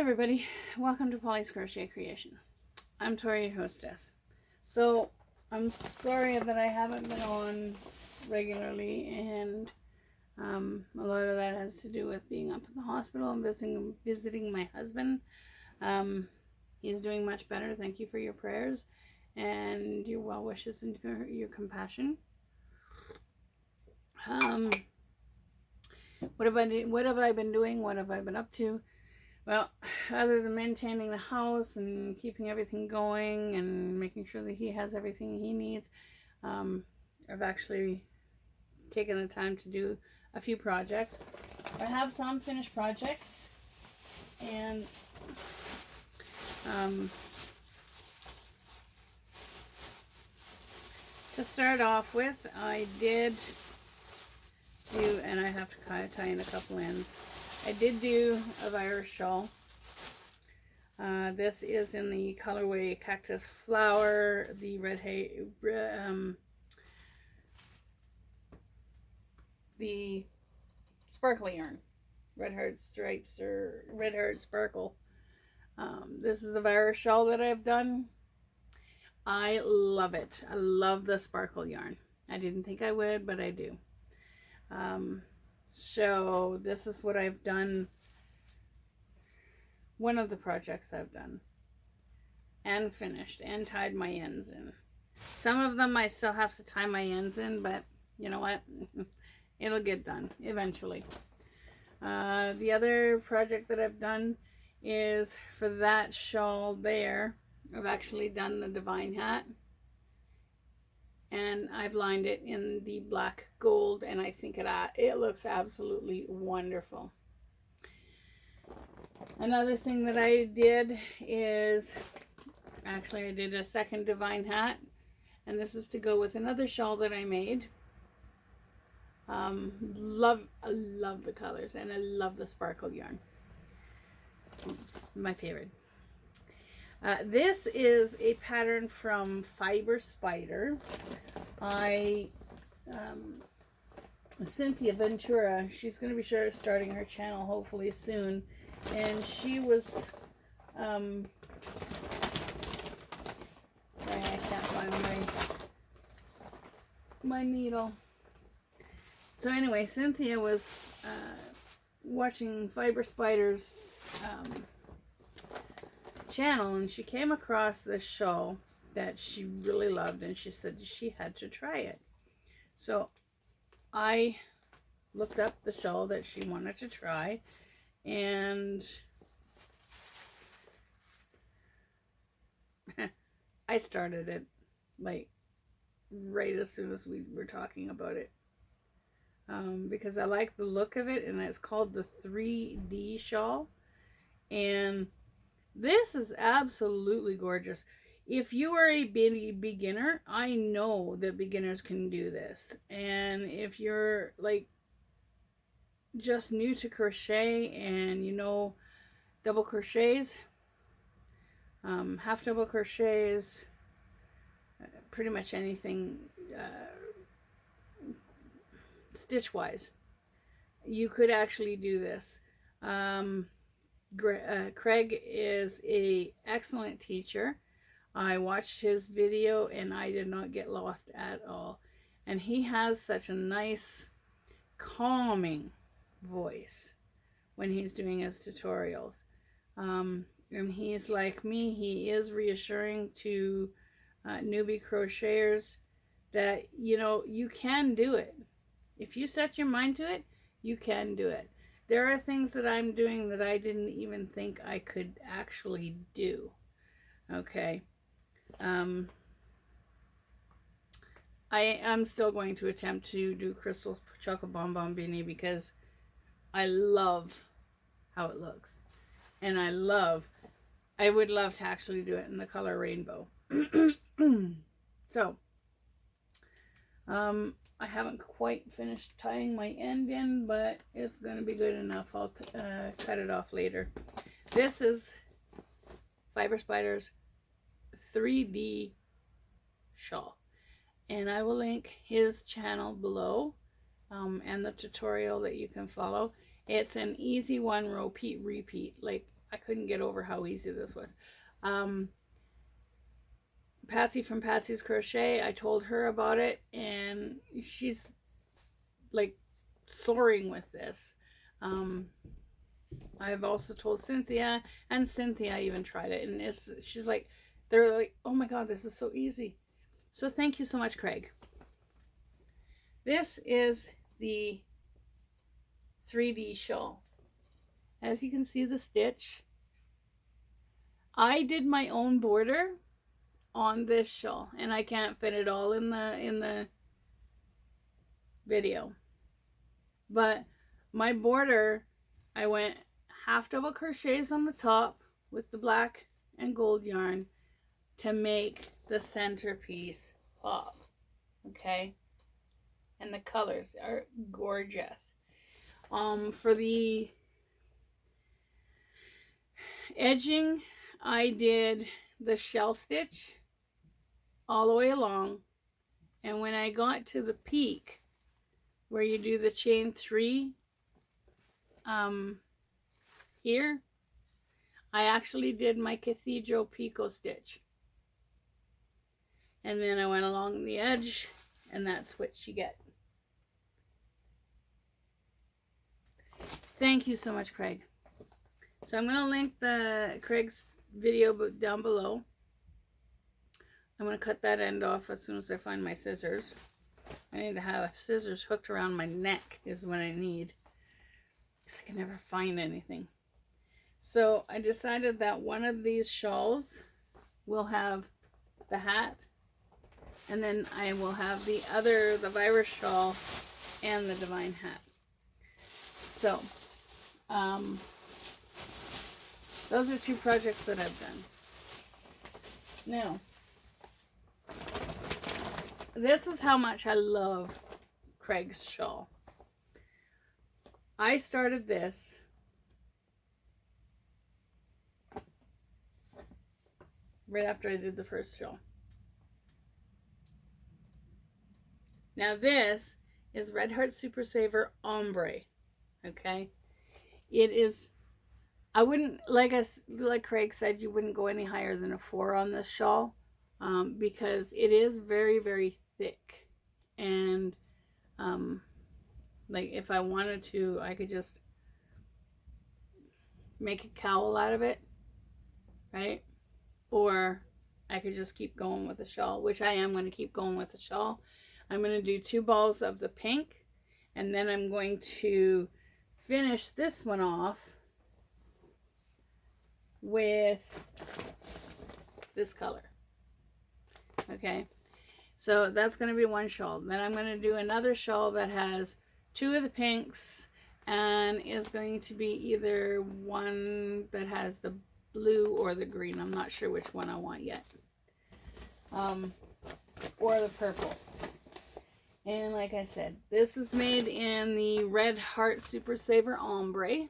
everybody, welcome to Pauly's Crochet Creation. I'm Tori, your hostess. So I'm sorry that I haven't been on regularly, and a lot of that has to do with being up in the hospital and visiting my husband. He's doing much better. Thank you for your prayers and your well wishes and your compassion. What have I been doing? What have I been up to? Well, other than maintaining the house and keeping everything going and making sure that he has everything he needs, I've actually taken the time to do a few projects. I have some finished projects, and to start off with, I did do, and I have to tie in a couple ends. I did do a virus shawl. This is in the colorway Cactus Flower, the the sparkly yarn, Red Heart Stripes or Red Heart Sparkle. This is a virus shawl that I've done. I love it. I love the sparkle yarn. I didn't think I would, but I do. So this is what I've done. One of the projects I've done and finished and tied my ends in. Some of them I still have to tie my ends in, but you know what? It'll get done eventually. The other project that I've done is for that shawl there. I've actually done the divine hat, and I've lined it in the black gold, and I think it looks absolutely wonderful. Another thing that I did is, actually I did a second divine hat, and this is to go with another shawl that I made. I love the colors, and I love the sparkle yarn. It's my favorite. This is a pattern from Fiber Spider. Cynthia Ventura, she's going to be starting her channel hopefully soon, and she was I can't find my needle. So anyway, Cynthia was watching Fiber Spider's channel, and she came across this shawl that she really loved, and she said she had to try it. So I looked up the shawl that she wanted to try, and I started it like right as soon as we were talking about it, because I like the look of it, and it's called the 3D shawl, and this is absolutely gorgeous. If you are a beginner, I know that beginners can do this. And if you're like just new to crochet and you know double crochets, half double crochets, pretty much anything stitch wise, you could actually do this. Craig is an excellent teacher. I watched his video and I did not get lost at all. And he has such a nice, calming voice when he's doing his tutorials. And he's like me. He is reassuring to newbie crocheters that, you know, you can do it. If you set your mind to it, you can do it. There are things that I'm doing that I didn't even think I could actually do. Okay. I'm still going to attempt to do Crystal's Chocolate Bonbon Beanie because I love how it looks. And I would love to actually do it in the color rainbow. So, I haven't quite finished tying my end in, but it's going to be good enough. I'll cut it off later. This is Fiber Spider's 3D shawl, and I will link his channel below, and the tutorial that you can follow. It's an easy one, repeat. Like, I couldn't get over how easy this was. Patsy from Patsy's Crochet, I told her about it, and she's like soaring with this. I've also told Cynthia, and Cynthia even tried it, and she's like, they're like, oh my god, this is so easy. So thank you so much, Craig. This is the 3D shawl. As you can see the stitch, I did my own border on this shawl, and I can't fit it all in the video, but my border, I went half double crochets on the top with the black and gold yarn to make the centerpiece pop. Okay, and the colors are gorgeous. For the edging, I did the shell stitch all the way along, and when I got to the peak where you do the chain 3 here, I actually did my cathedral picot stitch, and then I went along the edge, and that's what you get. Thank you so much, Craig. So I'm going to link Craig's video down below. I'm going to cut that end off as soon as I find my scissors. I need to have scissors hooked around my neck is what I need, because I can never find anything. So I decided that one of these shawls will have the hat, and then I will have the virus shawl and the divine hat. So those are 2 projects that I've done. Now, this is how much I love Craig's shawl. I started this right after I did the first shawl. Now this is Red Heart Super Saver Ombre. Okay, it is. I wouldn't, like Craig said, you wouldn't go any higher than a 4 on this shawl, because it is very, very thick, and like if I wanted to, I could just make a cowl out of it, right? Or I could just keep going with the shawl, which I am going to keep going with the shawl. I'm going to do 2 balls of the pink, and then I'm going to finish this one off with this color. Okay, so that's going to be one shawl. Then I'm going to do another shawl that has 2 of the pinks, and is going to be either one that has the blue or the green. I'm not sure which one I want yet. Or the purple. And like I said, this is made in the Red Heart Super Saver Ombre.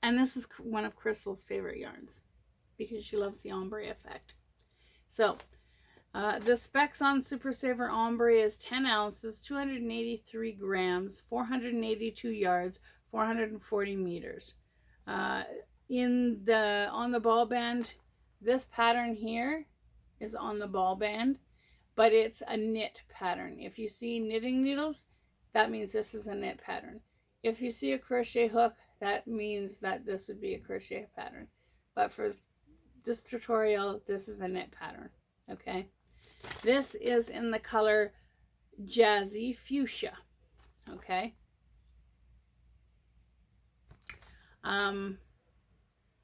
And this is one of Crystal's favorite yarns, because she loves the ombre effect. So, the specs on Super Saver Ombre is 10 ounces, 283 grams, 482 yards, 440 meters. On the ball band, this pattern here is on the ball band, but it's a knit pattern. If you see knitting needles, that means this is a knit pattern. If you see a crochet hook, that means that this would be a crochet pattern. But for this tutorial, this is a knit pattern, okay? This is in the color Jazzy Fuchsia, okay?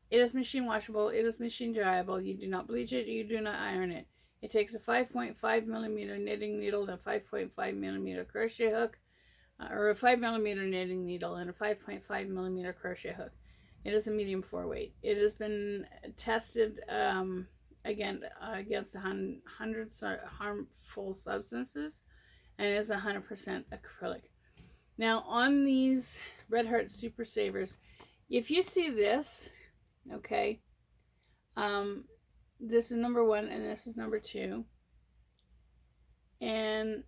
It is machine washable, it is machine dryable. You do not bleach it, you do not iron it. It takes a 5.5 millimeter knitting needle and a 5.5 millimeter crochet hook, or a 5 millimeter knitting needle and a 5.5 millimeter crochet hook. It is a medium 4 weight. It has been tested against hundreds of harmful substances, and it is 100% acrylic. Now on these Red Heart Super Savers, if you see this, okay, this is number 1 and this is number 2, and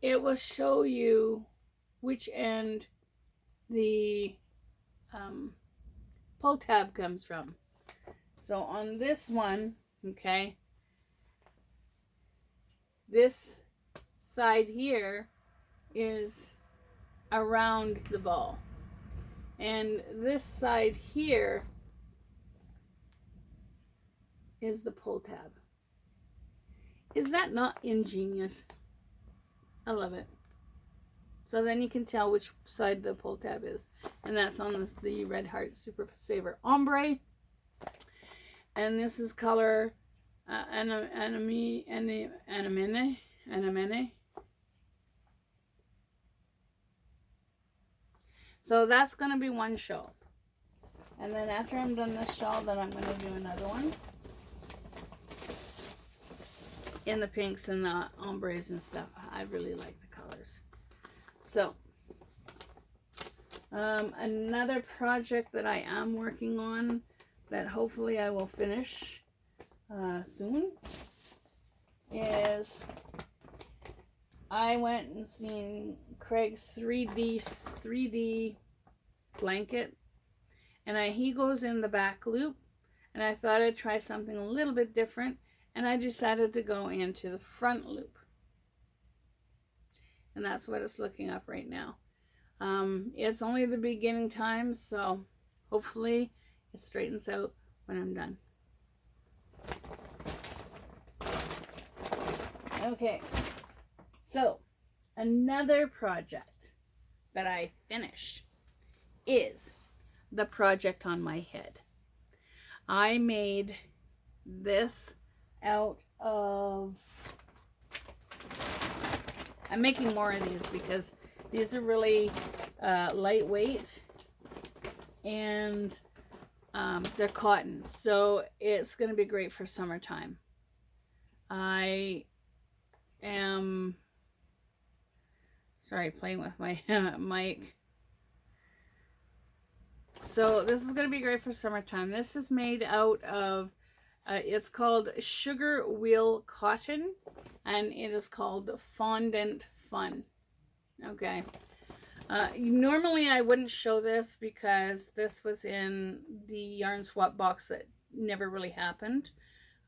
it will show you which end the pull tab comes from. So on this one, okay, this side here is around the ball, and this side here is the pull tab. Is that not ingenious? I love it. So then you can tell which side the pull tab is, and that's on the Red Heart Super Saver Ombre. And this is color Anemone. So that's going to be one shawl. And then after I'm done this shawl, then I'm going to do another one in the pinks and the ombres and stuff. I really like the colors. So another project that I am working on that hopefully I will finish soon is I went and seen Craig's 3D blanket, and he goes in the back loop, and I thought I'd try something a little bit different, and I decided to go into the front loop, and that's what it's looking up right now. It's only the beginning times, so hopefully it straightens out when I'm done. Okay, so another project that I finished is the project on my head. I made this out of, I'm making more of these because these are really lightweight, and they're cotton, so it's going to be great for summertime. I am, sorry, playing with my mic. So this is going to be great for summertime. This is made out of, it's called Sugar Wheel Cotton, and it is called Fondant Fun. Okay. Normally I wouldn't show this because this was in the yarn swap box that never really happened.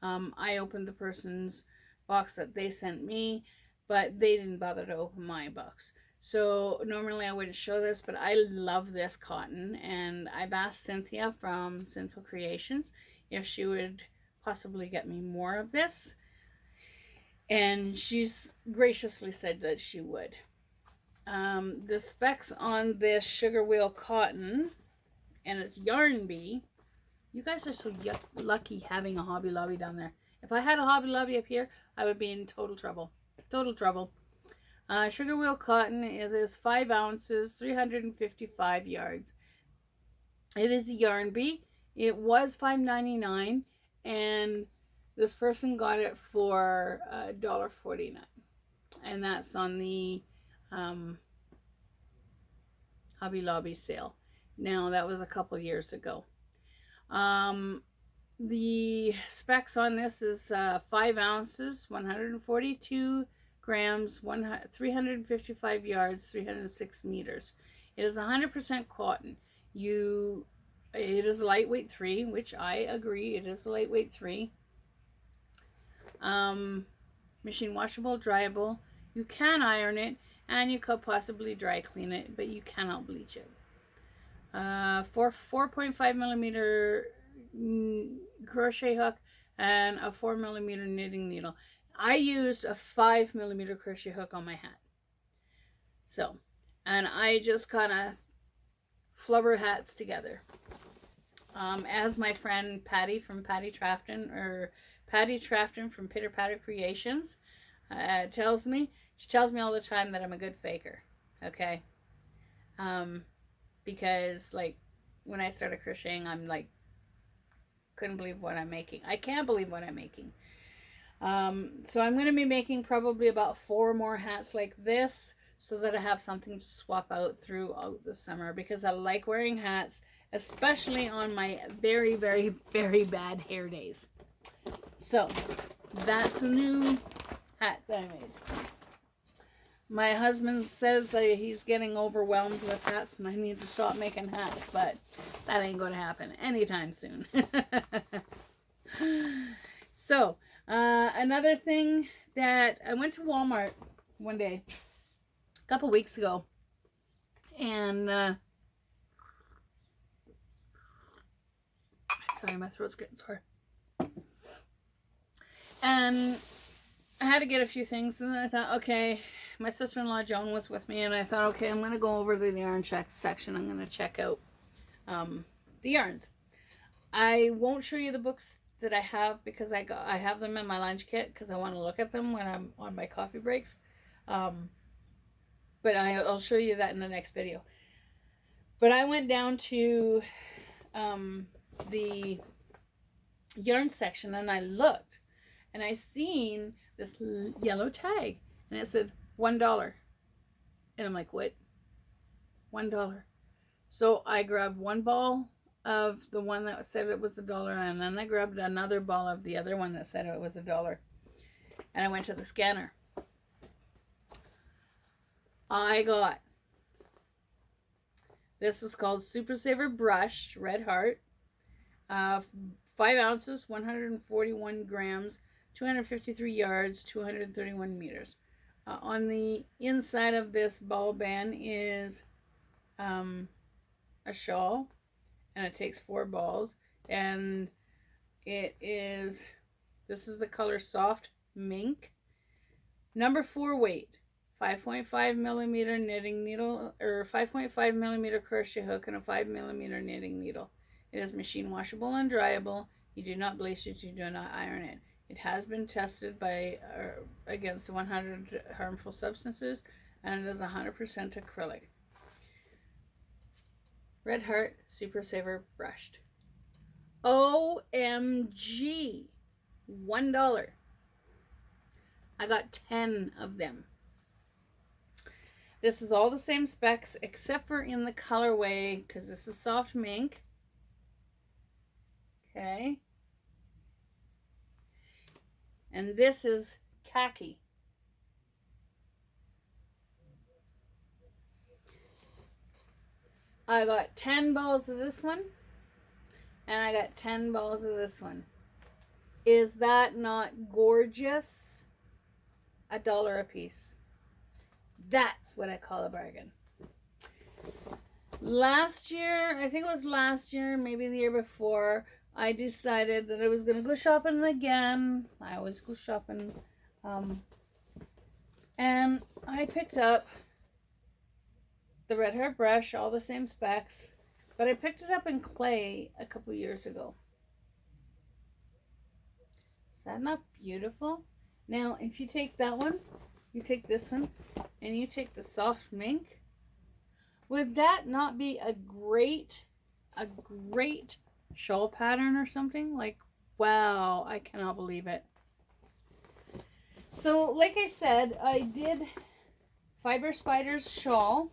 I opened the person's box that they sent me, but they didn't bother to open my box. So normally I wouldn't show this, but I love this cotton, and I've asked Cynthia from Sinful Creations if she would possibly get me more of this, and she's graciously said that she would. The specs on this Sugar Wheel Cotton, and it's Yarn Bee. You guys are so lucky having a Hobby Lobby down there. If I had a Hobby Lobby up here, I would be in total trouble. Total trouble. Sugar Wheel Cotton is 5 ounces, 355 yards. It is a Yarn Bee. It was $5.99, and this person got it for $1.49, and that's on the Hobby Lobby sale. Now that was a couple years ago. The specs on this is 5 ounces, 142 grams, 355 yards, 306 meters. It is 100% cotton. It is a lightweight 3, which I agree, it is a lightweight 3. Machine washable, dryable. You can iron it, and you could possibly dry clean it, but you cannot bleach it. 4.5 millimeter crochet hook and a 4 millimeter knitting needle. I used a 5 millimeter crochet hook on my hat. So, and I just kind of flubber hats together. As my friend Patty from Patty Trafton from Pitter Patter Creations tells me, she tells me all the time that I'm a good faker. Okay. Because like when I started crocheting, I'm like, couldn't believe what I'm making. I can't believe what I'm making. So I'm going to be making probably about 4 more hats like this, so that I have something to swap out throughout the summer, because I like wearing hats, especially on my very, very, very bad hair days. So that's a new hat that I made. My husband says that he's getting overwhelmed with hats and I need to stop making hats, but that ain't going to happen anytime soon. So, another thing that I went to Walmart one day, a couple weeks ago, and sorry, my throat's getting sore. And I had to get a few things, and then I thought, okay, my sister-in-law Joan was with me, and I thought, okay, I'm going to go over to the yarn section. I'm going to check out the yarns. I won't show you the books that I have because I have them in my lunch kit because I want to look at them when I'm on my coffee breaks. But I'll show you that in the next video. But I went down to the yarn section and I looked and I seen this yellow tag and it said $1. And I'm like, what? $1. So I grabbed one ball of the one that said it was $1, and then I grabbed another ball of the other one that said it was $1. And I went to the scanner. I got, this is called Super Saver Brushed Red Heart, 5 ounces, 141 grams, 253 yards, 231 meters. On the inside of this ball band is a shawl, and it takes 4 balls, and it is, this is the color Soft Mink, number 4 weight, 5.5 millimeter knitting needle, or 5.5 millimeter crochet hook, and a 5 millimeter knitting needle. It is machine washable and dryable. You do not bleach it, you do not iron it. It has been tested by against 100 harmful substances, and it is 100% acrylic. Red Heart Super Saver Brushed. OMG! $1. I got 10 of them. This is all the same specs except for in the colorway, because this is Soft Mink. Okay. And this is Khaki. I got 10 balls of this one, and I got 10 balls of this one. Is that not gorgeous? $1 a piece. That's what I call a bargain. Last year, I think it was last year, maybe the year before, I decided that I was going to go shopping again. I always go shopping. And I picked up the Red Heart brush, all the same specs, but I picked it up in clay a couple years ago. Is that not beautiful? Now, if you take that one, you take this one, and you take the Soft Mink, would that not be a great shawl pattern or something? Like, wow, I cannot believe it. So, like I said, I did Fiber Spider's shawl,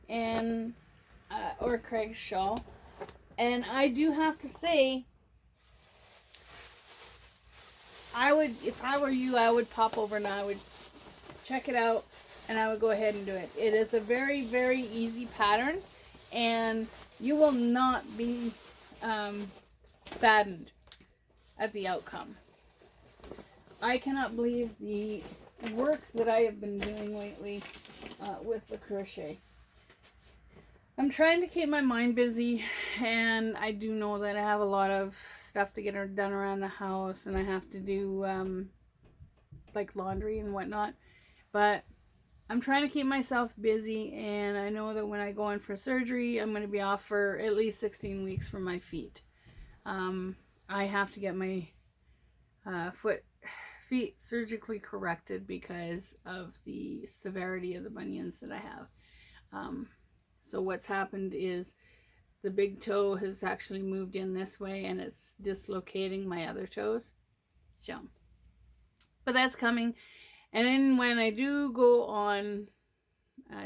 and or Craig's shawl, and I do have to say, I would, if I were you, I would pop over and I would check it out, and I would go ahead and do it. It is a very, very easy pattern, and you will not be saddened at the outcome. I cannot believe the work that I have been doing lately with the crochet. I'm trying to keep my mind busy, and I do know that I have a lot of stuff to get done around the house, and I have to do like laundry and whatnot, but I'm trying to keep myself busy, and I know that when I go in for surgery, I'm going to be off for at least 16 weeks for my feet. I have to get my feet surgically corrected because of the severity of the bunions that I have. So what's happened is the big toe has actually moved in this way, and it's dislocating my other toes. So, but that's coming. And then when I do go on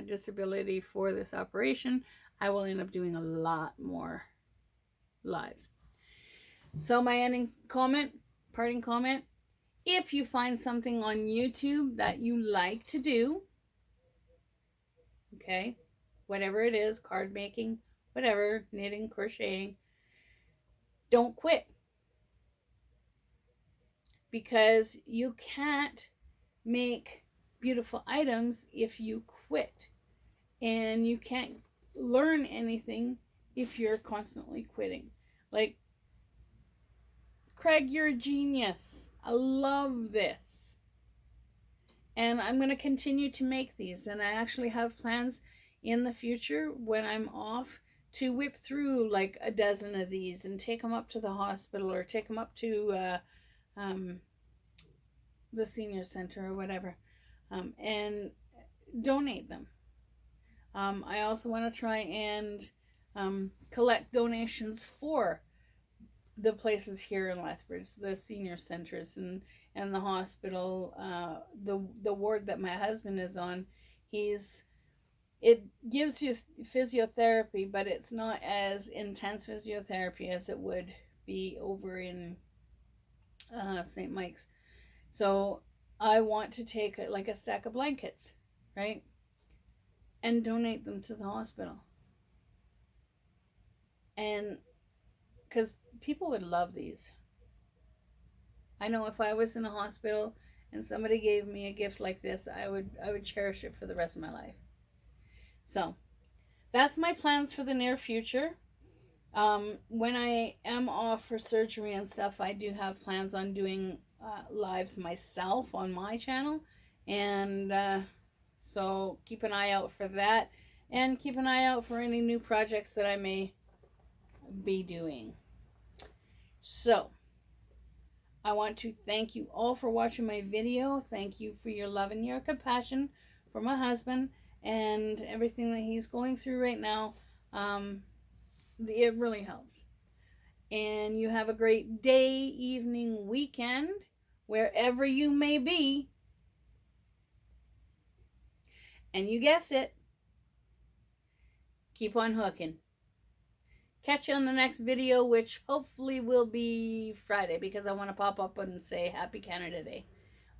disability for this operation, I will end up doing a lot more lives. So my parting comment, If you find something on YouTube that you like to do, okay, whatever it is, card making, whatever, knitting, crocheting, don't quit, because you can't make beautiful items if you quit, and you can't learn anything if you're constantly quitting. Like, Craig, you're a genius. I love this. And I'm going to continue to make these. And I actually have plans in the future when I'm off to whip through like a dozen of these and take them up to the hospital or take them up to the senior center or whatever, and donate them. I also want to try and collect donations for the places here in Lethbridge, the senior centers and the hospital, the ward that my husband is on. It gives you physiotherapy, but it's not as intense physiotherapy as it would be over in St. Mike's. So I want to take like a stack of blankets, right, and donate them to the hospital. And because people would love these. I know if I was in a hospital and somebody gave me a gift like this, I would cherish it for the rest of my life. So that's my plans for the near future. When I am off for surgery and stuff, I do have plans on doing lives myself on my channel, and so keep an eye out for that, and keep an eye out for any new projects that I may be doing. So I want to thank you all for watching my video. Thank you for your love and your compassion for my husband and everything that he's going through right now. It really helps. And you have a great day, evening, weekend, wherever you may be. And you guessed it, keep on hooking. Catch you on the next video, which hopefully will be Friday, because I want to pop up and say Happy Canada Day.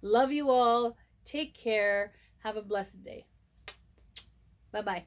Love you all. Take care. Have a blessed day. Bye-bye.